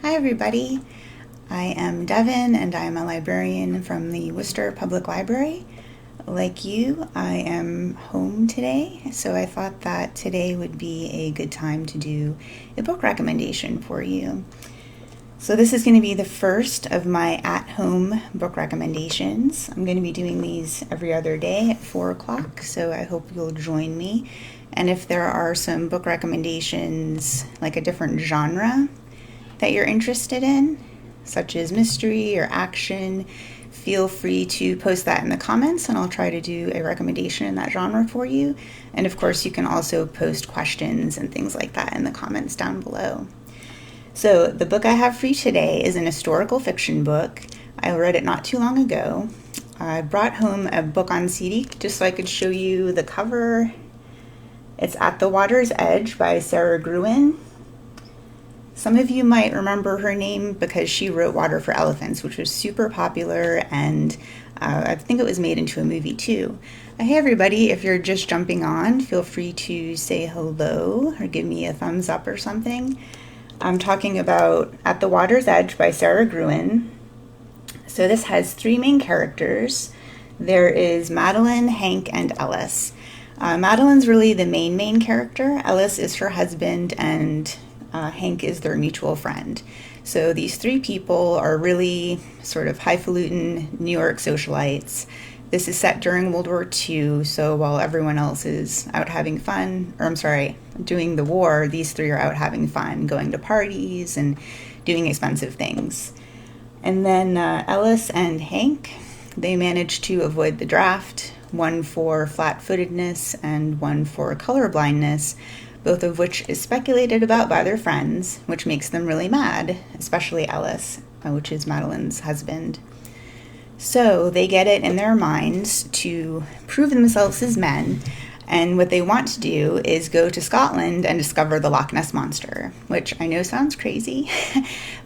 Hi everybody, I am Devon and I am a librarian from the Worcester Public Library. Like you, I am home today, so I thought that today would be a good time to do a book recommendation for you. So this is going to be the first of my at-home book recommendations. I'm going to be doing these every other day at 4 o'clock, so I hope you'll join me. And if there are some book recommendations, like a different genre that you're interested in, such as mystery or action, feel free to post that in the comments and I'll try to do a recommendation in that genre for you. And of course, you can also post questions and things like that in the comments down below. So the book I have for you today is an historical fiction book. I read it not too long ago. I brought home a book on CD just so I could show you the cover. It's At the Water's Edge by Sara Gruen. Some of you might remember her name because she wrote Water for Elephants, which was super popular, and I think it was made into a movie too. Hey everybody, if you're just jumping on, feel free to say hello or give me a thumbs up or something. I'm talking about At the Water's Edge by Sara Gruen. So this has three main characters. There is Madeline, Hank, and Ellis. Madeline's really the main character. Ellis is her husband, and Hank is their mutual friend. So these three people are really sort of highfalutin New York socialites. This is set during World War II, so while everyone else is out having fun, doing the war, these three are out having fun, going to parties and doing expensive things. And then Ellis and Hank, they manage to avoid the draft, one for flat-footedness and one for colorblindness, both of which is speculated about by their friends, which makes them really mad, especially Ellis, which is Madeline's husband. So they get it in their minds to prove themselves as men, and what they want to do is go to Scotland and discover the Loch Ness Monster, which I know sounds crazy,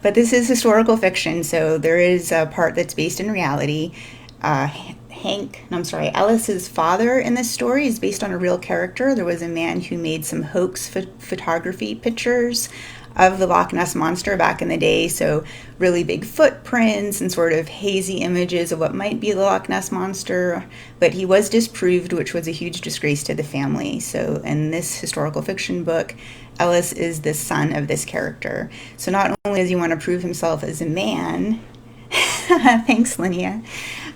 but this is historical fiction, so there is a part that's based in reality. Ellis's father in this story is based on a real character. There was a man who made some hoax photography pictures of the Loch Ness Monster back in the day, so really big footprints and sort of hazy images of what might be the Loch Ness Monster, but he was disproved, which was a huge disgrace to the family. So in this historical fiction book, Ellis is the son of this character. So not only does he want to prove himself as a man, thanks Linnea,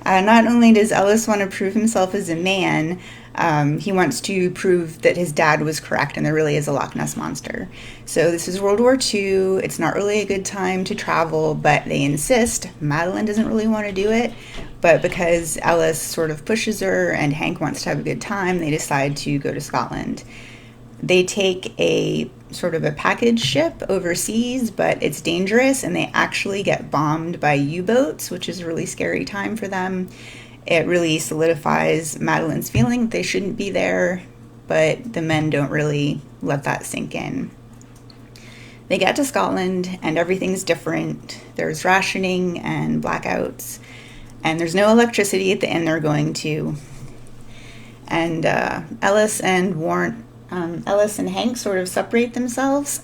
not only does Ellis want to prove himself as a man, he wants to prove that his dad was correct and there really is a Loch Ness Monster. So this is World War II. It's not really a good time to travel, but they insist. Madeline doesn't really want to do it, but because Ellis sort of pushes her and Hank wants to have a good time, they decide to go to Scotland. They take a sort of a package ship overseas, but it's dangerous and they actually get bombed by U-boats, which is a really scary time for them. It really solidifies Madeline's feeling they shouldn't be there, but the men don't really let that sink in. They get to Scotland and everything's different. There's rationing and blackouts, and there's no electricity at the inn they're going to. And Ellis and Hank sort of separate themselves.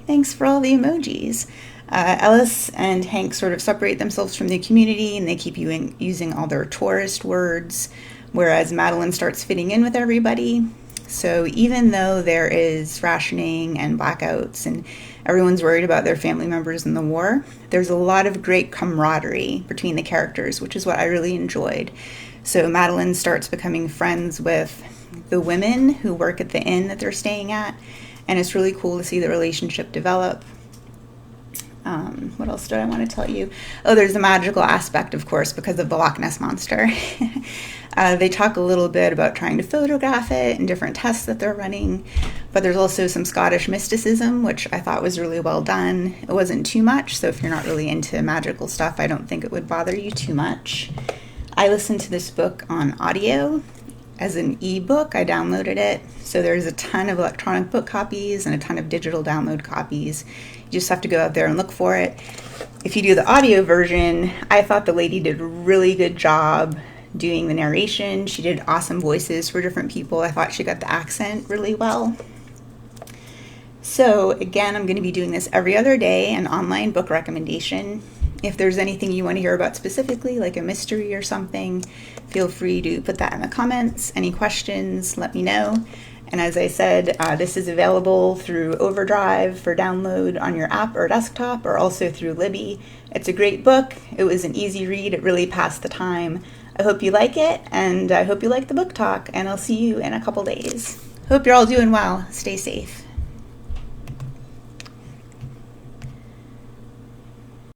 Thanks for all the emojis. Ellis and Hank sort of separate themselves from the community and they keep using all their tourist words, whereas Madeline starts fitting in with everybody. So even though there is rationing and blackouts and everyone's worried about their family members in the war, there's a lot of great camaraderie between the characters, which is what I really enjoyed. So Madeline starts becoming friends with the women who work at the inn that they're staying at, and it's really cool to see the relationship develop. What else do I want to tell you? Oh, there's a magical aspect, of course, because of the Loch Ness Monster. They talk a little bit about trying to photograph it and different tests that they're running, but there's also some Scottish mysticism, which I thought was really well done. It wasn't too much, so if you're not really into magical stuff, I don't think it would bother you too much. I listened to this book on audio as an ebook. I downloaded it, so there's a ton of electronic book copies and a ton of digital download copies. You just have to go out there and look for it. If you do the audio version, I thought the lady did a really good job doing the narration. She did awesome voices for different people. I thought she got the accent really well. So again, I'm going to be doing this every other day, an online book recommendation. If there's anything you want to hear about specifically, like a mystery or something, feel free to put that in the comments. Any questions, let me know. And as I said, this is available through Overdrive for download on your app or desktop, or also through Libby. It's a great book. It was an easy read. It really passed the time. I hope you like it, and I hope you like the book talk, and I'll see you in a couple days. Hope you're all doing well. Stay safe.